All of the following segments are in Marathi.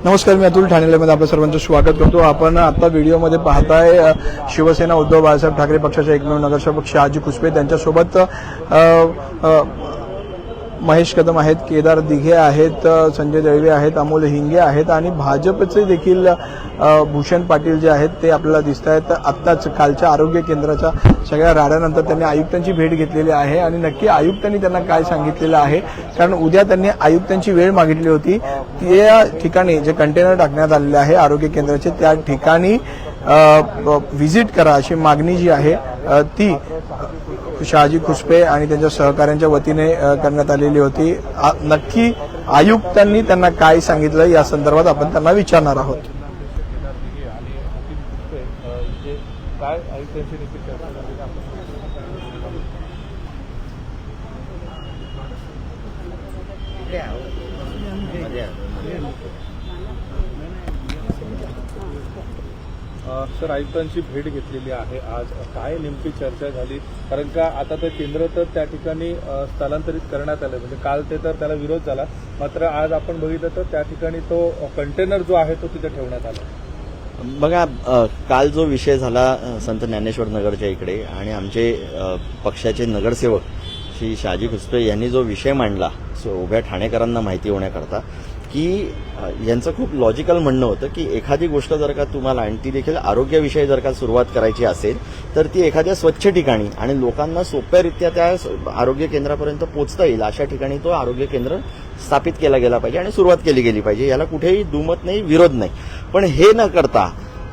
नमस्कार, मी अतुल ठाणेमध्ये आपल्या सर्वांचं स्वागत करतो। आपण आता व्हिडिओमध्ये पाहताय शिवसेना उद्धव बाळासाहेब ठाकरे पक्षाचे एकमेव नगरसेवक शहाजी खुसपे, त्यांच्यासोबत महेश कदम आहेत, केदार दिघे आहेत, संजय दळवे आहेत, अमोल हिंगे आहेत आणि भाजपचे देखील भूषण पाटील जे आहेत ते आपल्याला दिसत आहेत। आत्ताच कालच्या आरोग्य केंद्राच्या सगळ्या राड्यानंतर त्यांनी आयुक्तांची भेट घेतलेली आहे आणि नक्की आयुक्तांनी त्यांना काय सांगितलेलं आहे, कारण उद्या त्यांनी आयुक्तांची वेळ मागितली होती। त्या ठिकाणी जे कंटेनर टाकण्यात आलेले आहे आरोग्य केंद्राचे, त्या ठिकाणी व्हिजिट करा अशी मागणी जी आहे ती शहाजी खुसपे आणि त्यांच्या सहकाऱ्यांच्या वतीने करण्यात आलेली होती। नक्की आयुक्तांनी त्यांना काय सांगितलं या संदर्भात आपण त्यांना विचारणार आहोत। सर, आयुक्तांची भेट घेतलेली आहे आज, काय नेमकी चर्चा झाली? कारण का आता तर केंद्र तर त्या ठिकाणी स्थलांतरित करण्यात आलं, म्हणजे काल ते तर त्याला विरोध झाला, मात्र आज आपण बघितलं तर त्या ठिकाणी तो कंटेनर जो आहे तो तिथे ठेवण्यात आला। बघा, काल जो विषय झाला संत ज्ञानेश्वर नगरच्या इकडे आणि आमचे पक्षाचे नगरसेवक श्री शहाजी खुसपे यांनी जो विषय मांडला, उभ्या ठाणेकरांना माहिती होण्याकरता की यांचं खूप लॉजिकल म्हणणं होतं की एखादी गोष्ट जर का तुम्हाला, आणि ती देखील आरोग्याविषयी जर का सुरुवात करायची असेल तर ती एखाद्या स्वच्छ ठिकाणी आणि लोकांना सोप्यारित्या त्या आरोग्य केंद्रापर्यंत पोहोचता येईल अशा ठिकाणी तो आरोग्य केंद्र स्थापित केला गेला पाहिजे आणि सुरुवात केली गेली पाहिजे, याला कुठेही दुमत नाही, विरोध नाही। पण हे न करता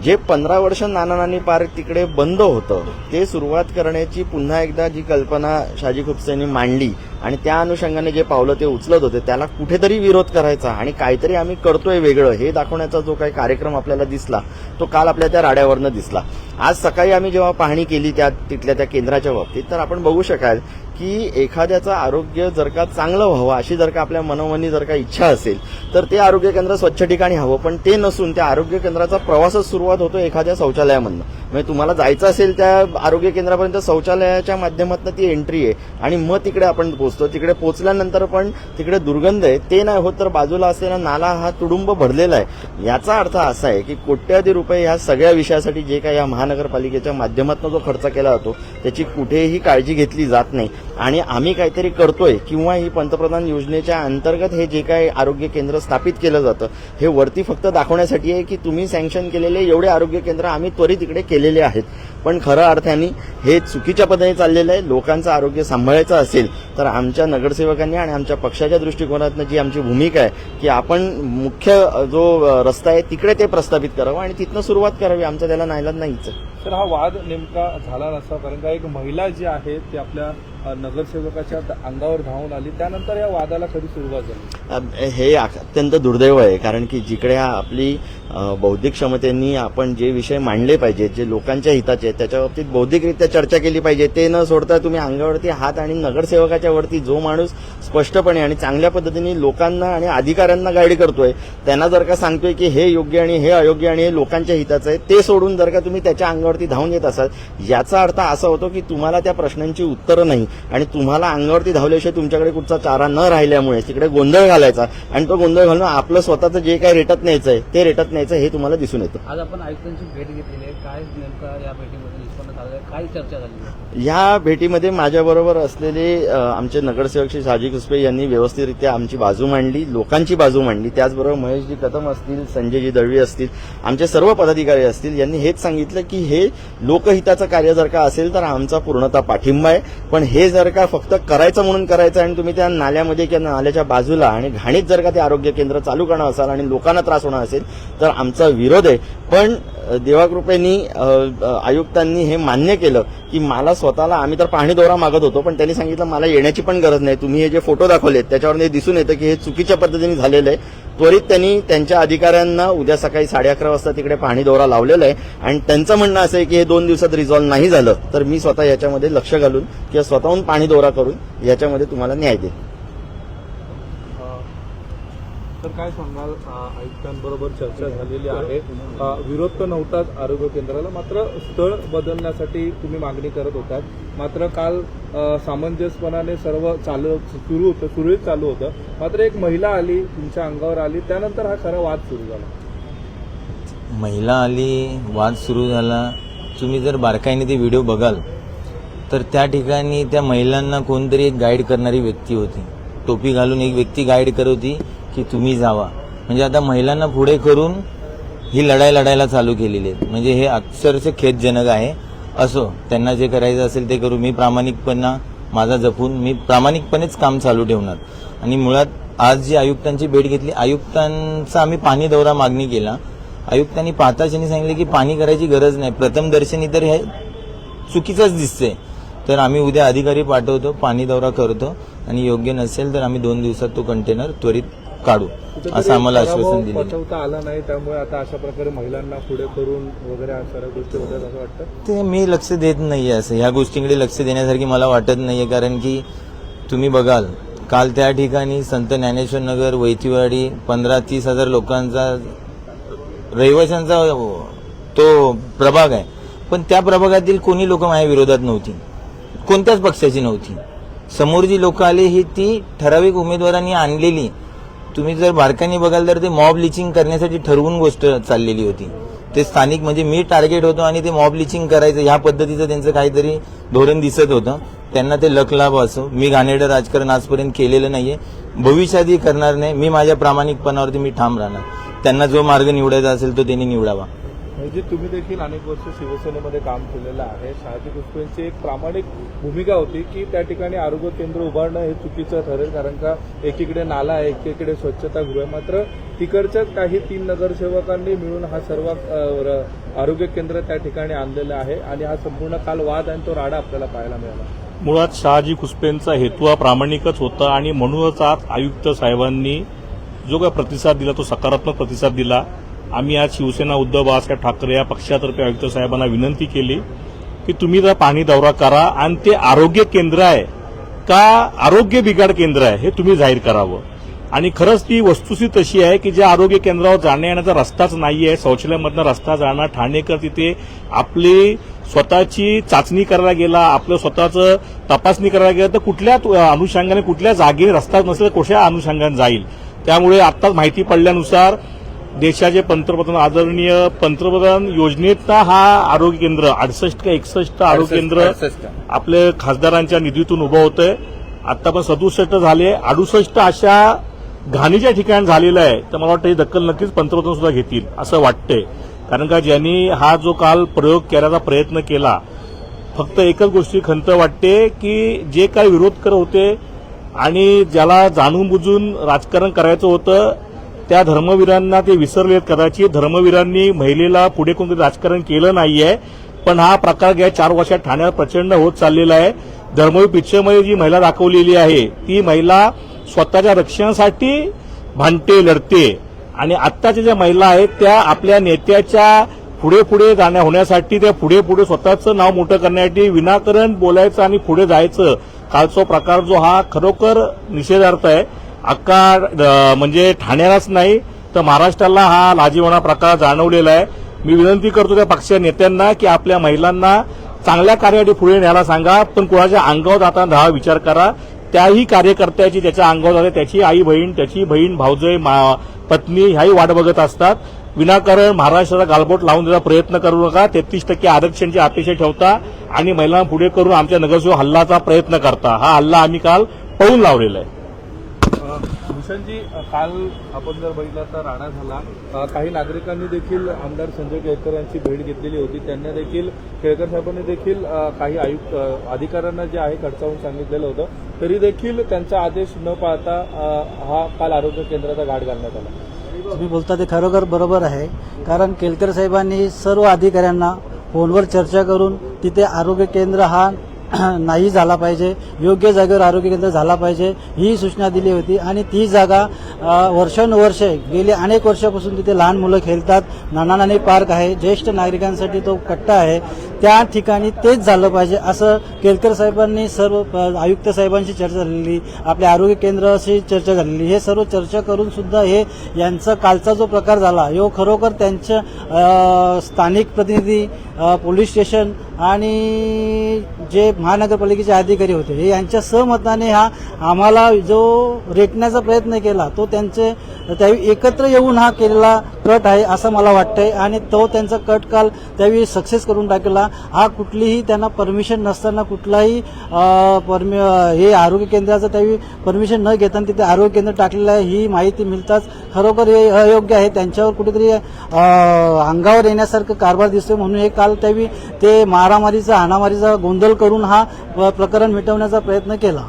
जे 15 वर्ष नाना-नानी पार्क तिकडे बंद होतं ते सुरुवात करण्याची पुन्हा एकदा जी कल्पना शहाजी खुसपेंनी मांडली आणि त्या अनुषंगाने जे पावलं ते उचलत होते त्याला कुठेतरी विरोध करायचा आणि काहीतरी आम्ही करतोय वेगळं हे दाखवण्याचा जो काही कार्यक्रम आपल्याला दिसला तो काल आपल्या त्या राड्यावरनं दिसला। आज सकाळी आम्ही जेव्हा पाहणी केली तिथल्या त्या केंद्राच्या बाबतीत तर आपण बघू शकाल की एखाद्याचं आरोग्य जर का चांगलं व्हावं अशी जर का आपल्या मनोमनी जर का इच्छा असेल तर ते आरोग्य केंद्र स्वच्छ ठिकाणी हवं, पण ते नसून त्या आरोग्य केंद्राचा प्रवासच सुरुवात होतो एखाद्या शौचालयामधनं। म्हणजे तुम्हाला जायचं असेल त्या आरोग्य केंद्रापर्यंत शौचालयाच्या माध्यमातून ती एंट्री आहे आणि मग तिकडे आपण पोहोचतो। तिकडे पोहोचल्यानंतर पण तिकडे दुर्गंध आहे, ते नाही होत तर बाजूला असलेला नाला हा तुडुंब भरलेला आहे। याचा अर्थ असा आहे की कोट्यावधी रुपये ह्या सगळ्या विषयासाठी जे काही या महानगरपालिकेच्या माध्यमातून जो खर्च केला जातो त्याची कुठेही काळजी घेतली जात नाही आणि आम्ही काहीतरी करतोय किंवा ही पंतप्रधान योजनेच्या अंतर्गत हे जे काही आरोग्य केंद्र स्थापित केलं जातं हे वरती फक्त दाखवण्यासाठी आहे की तुम्ही सँक्शन केलेले एवढे आरोग्य केंद्र आम्ही त्वरित इकडे केलेले आहेत, पण खऱ्या अर्थाने हे चुकीच्या पद्धतीने चाललेलं आहे। लोकांचं आरोग्य सांभाळायचं असेल तर आमच्या नगरसेवकांनी आणि आमच्या पक्षाच्या दृष्टिकोनातून जी आमची भूमिका आहे की आपण मुख्य जो रस्ता आहे तिकडे ते प्रस्थापित करावं आणि तिथनं सुरुवात करावी, आमचा त्याला नाईलाज नाहीच। तर हा वाद नेमका झाला नसा, कारण का एक महिला जी आहे ती आपल्या नगरसेवकाच्या अंगावर धावून आली, त्यानंतर या वादाला कधी सुरुवात झाली? हे अत्यंत दुर्दैव आहे, कारण की जिकडे आपली बौद्धिक क्षमतेनी आपण जे विषय मांडले पाहिजेत जे लोकांच्या हिताचे आहेत त्याच्या बाबतीत बौद्धिकरित्या चर्चा केली पाहिजे, ते न सोडता तुम्ही अंगावरती हात आणि नगरसेवकाच्या वरती जो माणूस स्पष्टपणे आणि चांगल्या पद्धतीने लोकांना आणि अधिकाऱ्यांना गाईड करतोय त्यांना जर का सांगतोय की हे योग्य आणि हे अयोग्य आणि हे लोकांच्या हिताचं आहे, ते सोडून जर का तुम्ही त्याच्या अंगावरती धावून येत असाल याचा अर्थ असा होतो की तुम्हाला त्या प्रश्नांची उत्तरं नाही आणि तुम्हाला अंगावरती धावल्याशिवाय तुमच्याकडे कुठचा चारा न राहिल्यामुळे तिकडे गोंधळ घालायचा आणि तो गोंधळ घालून आपलं स्वतःचं जे काही रेटत न्यायचंय ते रेटत न्यायचं हे तुम्हाला दिसून येतं। आज आपण आयुक्तांची भेट घेतलेली आहे, काय नेमका या भेटीमध्ये निष्पन्न झालं, काय चर्चा झाली? या भेटीमध्ये माझ्याबरोबर असलेले आमचे नगरसेवक श्री शहाजी खुसपे यांनी व्यवस्थितरित्या आमची बाजू मांडली, लोकांची बाजू मांडली। त्याचबरोबर महेशजी कदम असतील, संजयजी दळवी असतील, आमचे सर्व पदाधिकारी असतील, यांनी हेच सांगितलं की हे लोकहिताचं कार्य जर का असेल तर आमचा पूर्णतः पाठिंबा आहे, पण हे जर का फक्त करायचं म्हणून करायचं आणि तुम्ही त्या नाल्यामध्ये किंवा नाल्याच्या बाजूला आणि घाणीत जर का ते आरोग्य केंद्र चालू करणार असाल आणि लोकांना त्रास होणार असेल तर आमचा विरोध आहे। पण देवाकृपेनी आयुक्तांनी हे मान्य केलं की मला स्वतःला, आम्ही तर पाहणी दौरा मागत होतो पण त्यांनी सांगितलं मला येण्याची पण गरज नाही, तुम्ही हे जे फोटो दाखवलेत त्याच्यावर दिसून येतं की हे चुकीच्या पद्धतीने झालेलं आहे। त्वरित त्यांनी त्यांच्या अधिकाऱ्यांना उद्या सकाळी 11:30 वाजता तिकडे पाहणी दौरा लावलेला आहे आणि त्यांचं म्हणणं असं आहे की हे 2 दिवसात रिझॉल्व्ह नाही झालं तर मी स्वतः याच्यामध्ये लक्ष घालून किंवा स्वतःहून पाहणी दौरा करून याच्यामध्ये तुम्हाला न्याय देईन। तर काय सांगाल, आयुक्तांबरोबर चर्चा झालेली आहे, विरोध तर नव्हताच आरोग्य केंद्राला, मात्र स्थळ बदलण्यासाठी तुम्ही मागणी करत होतात. मात्र काल सामंजस्यपणाने सर्व सुरळीत चालू होतं. मात्र एक महिला आली, तुमच्या अंगावर आली, त्यानंतर हा खरा वाद सुरू झाला. महिला आली, वाद सुरू झाला. तुम्ही जर बारकाईने ते व्हिडिओ बघाल तर त्या ठिकाणी त्या महिलांना कोणतरी एक गाईड करणारी व्यक्ती होती. टोपी घालून एक व्यक्ती गाईड करत होती की तुम्ही जावा. म्हणजे आता महिलांना पुढे करून ही लढाई लढायला चालू केलेली आहे. म्हणजे हे अक्षरशः खेदजनक आहे. असो, त्यांना जे करायचं असेल ते करू. मी प्रामाणिकपणा माझा जपून मी प्रामाणिकपणेच काम चालू ठेवणार. आणि मुळात आज जी आयुक्तांची भेट घेतली, आयुक्तांचा आम्ही पाणी दौरा मागणी केला. आयुक्तांनी पाहताच सांगितले की पाणी करायची गरज नाही, प्रथम दर्शनी तर हे चुकीचंच दिसतंय. तर आम्ही उद्या अधिकारी पाठवतो, पाणी दौरा करतो आणि योग्य नसेल तर आम्ही 2 दिवसात तो कंटेनर त्वरित काढू असं आम्हाला आश्वासन दिलं. पचवता आला नाही, त्यामुळे आता अशा प्रकारे महिलांना पुढे करून वगैरे या सर्व गोष्टी होतात असं वाटतं. ते मी लक्ष देत नाहीये. असं ह्या गोष्टींकडे लक्ष देण्यासारखी मला वाटत नाहीये. कारण की तुम्ही बघाल, काल त्या ठिकाणी संत ज्ञानेश्वर नगर, वैतीवाडी 15-30 हजार लोकांचा रहिवाशांचा तो प्रभाग आहे. पण त्या प्रभागातील कोणी लोक माझ्या विरोधात नव्हती, कोणत्याच पक्षाची नव्हती. समोर जी लोक आली ही ती ठराविक उमेदवारांनी आणलेली. तुम्ही जर बारकाईने बघाल तर ते मॉब लिचिंग करण्यासाठी ठरवून गोष्ट चाललेली होती. ते स्थानिक म्हणजे मी टार्गेट होतो आणि ते मॉब लिचिंग करायचं ह्या पद्धतीचं त्यांचं काहीतरी धोरण दिसत होतं. त्यांना ते लक लाभ असो. मी घाणेरडं राजकारण आजपर्यंत केलेलं नाहीये, भविष्यातही करणार नाही. मी माझ्या प्रामाणिकपणावरती मी ठाम राहणार. त्यांना जो मार्ग निवडायचा असेल तो त्यांनी निवडावा. म्हणजे तुम्ही देखील अनेक वर्ष शिवसेनेमध्ये काम केलेलं आहे. शहाजी घुसपेंची एक प्रामाणिक भूमिका होती की त्या ठिकाणी आरोग्य केंद्र उभारणं हे चुकीचं ठरेल, कारण का एकीकडे नाला आहे, एकीकडे स्वच्छतागृह आहे. मात्र तिकडच्याच काही 3 नगरसेवकांनी मिळून हा सर्व आरोग्य केंद्र त्या ठिकाणी आणलेलं आहे आणि हा संपूर्ण काल वाद आणि तो राडा आपल्याला पाहायला मिळाला. मुळात शहाजी घुसपेंचा हेतू हा प्रामाणिकच होता आणि म्हणूनच आज आयुक्त साहेबांनी जो काय प्रतिसाद दिला तो सकारात्मक प्रतिसाद दिला. आम्ही आज शिवसेना उद्धव बाळासाहेब ठाकरे या पक्षातर्फे आयुक्त साहेबांना विनंती केली की तुम्ही जर पाणी दौरा करा आणि ते आरोग्य केंद्र आहे का आरोग्य बिघाड केंद्र आहे हे तुम्ही जाहीर करावं. आणि खरंच ती वस्तुस्थिती तशी आहे की ज्या आरोग्य केंद्रावर जाण्या येण्याचा रस्ताच नाहीये, शौचालयामधनं रस्ता जाणार, ठाणेकर तिथे आपली स्वतःची चाचणी करायला गेला, आपलं स्वतःचं तपासणी करायला गेलं तर कुठल्या अनुषंगाने, कुठल्या जागेने रस्ता नसेल तर कुठल्या अनुषंगाने जाईल. त्यामुळे आत्ताच माहिती पडल्यानुसार देशाचे पंतप्रधान आदरणीय पंतप्रधान योजनेचा हा आरोग्य केंद्र 68 का 61 आरोग्य केंद्र आपल्या खासदारांच्या निधीतून उभं होतंय. आता पण 67 झाले, 68 अशा घाणीच्या ठिकाणी झालेलं आहे. तर मला वाटतं ही दखल नक्कीच पंतप्रधान सुद्धा घेतील असं वाटतंय. कारण का ज्यांनी हा जो काल प्रयोग करण्याचा प्रयत्न केला, फक्त एकच गोष्टी खंत वाटते की जे काही विरोध करत होते आणि ज्याला जाणून बुजून राजकारण करायचं होतं त्या धर्मवीरांना ते विसरलेत. कदाचित धर्मवीरांनी महिलेला पुढे कोणतरी राजकारण केलं नाहीये. पण हा प्रकार गेल्या 4 वर्षात ठाण्यात प्रचंड होत चाललेला आहे. धर्मवीर पिक्चरमध्ये जी महिला दाखवलेली आहे ती महिला स्वतःच्या रक्षणासाठी भांडते, लढते. आणि आत्ताच्या ज्या महिला आहेत त्या आपल्या नेत्याच्या पुढे पुढे होण्यासाठी त्या पुढे पुढे स्वतःचं नाव मोठं करण्यासाठी विनाकारण बोलायचं आणि पुढे जायचं. कालचा प्रकार जो हा खरोखर निषेधार्थ आहे. अख्खा म्हणजे ठाण्यालाच नाही तर महाराष्ट्राला हा लाजिरवाणा प्रकार जाणवलेला आहे. मी विनंती करतो त्या पक्षाच्या नेत्यांना की आपल्या महिलांना चांगल्या कार्यासाठी पुढे न्यायला सांगा, पण कोणाच्या अंगावर जाताना हा विचार करा. त्याही कार्यकर्त्याची त्याच्या अंगावर जाते त्याची आई बहीण, त्याची बहीण, भावजय, पत्नी ह्याही वाट बघत असतात. विनाकारण महाराष्ट्राला गालबोट लावून देण्याचा प्रयत्न करू नका. 33% आरक्षणाची अपेक्षा ठेवता आणि महिलांना पुढे करून आमच्या नगरसेवक हल्लाचा प्रयत्न करता. हा हल्ला आम्ही काल पळून लावलेला आहे. भूषणजी, काल आपण जर बघितलं तर राडा झाला. काही नागरिकांनी देखील आमदार संजय केळकर यांची भेट घेतलेली होती. त्यांना देखील केळकर साहेबांनी देखील काही अधिकाऱ्यांना जे आहे खडसावून सांगितलेलं होतं, तरी देखील त्यांचा आदेश न पाळता हा काल आरोग्य केंद्राचा घाट घालण्यात आला. तुम्ही बोलता ते खरोखर बरोबर आहे. कारण केळकर साहेबांनी सर्व अधिकाऱ्यांना फोनवर चर्चा करून तिथे आरोग्य केंद्र हा नाही झाला पाहिजे, योग्य जागेवर आरोग्य केंद्र झाला पाहिजे ही सूचना दिली होती. आणि ती जागा वर्षानुवर्षे गेली अनेक वर्षापासून तिथे लहान मुलं खेळतात. नाना नानी पार्क आहे, ज्येष्ठ नागरिकांसाठी तो कट्टा आहे. त्या ठिकाणी तेच झालं पाहिजे असं केळकर साहेबांनी सर्व आयुक्त साहेबांशी चर्चा झालेली, आपल्या आरोग्य केंद्राशी चर्चा झालेली, हे सर्व चर्चा करून सुद्धा हे यांचा कालचा जो प्रकार झाला ह्यो खरोखर त्यांच्या स्थानिक प्रतिनिधी, पोलीस स्टेशन आणि जे महानगरपालिकेचे अधिकारी होते हे यांच्या सहमताने हा आम्हाला जो रेटण्याचा प्रयत्न केला तो त्यांचे त्यावेळी एकत्र येऊन हा केलेला कट आहे असं मला वाटतंय आणि तो त्यांचा कट काल त्यावेळी सक्सेस करून टाकला. हा कुठलीही त्यांना परमिशन नसताना कुठलाही हे आरोग्य केंद्राचं त्यावेळी परमिशन न घेताना तिथे आरोग्य केंद्र टाकलेलं आहे ही माहिती मिळताच खरोखर हे अयोग्य आहे. त्यांच्यावर कुठेतरी अंगावर येण्यासारखं कारभार दिसतोय म्हणून हे काल त्यावेळी ते मारामारीचा हाणामारीचा गोंधळ करून हा प्रकरण मिटवण्याचा प्रयत्न केला.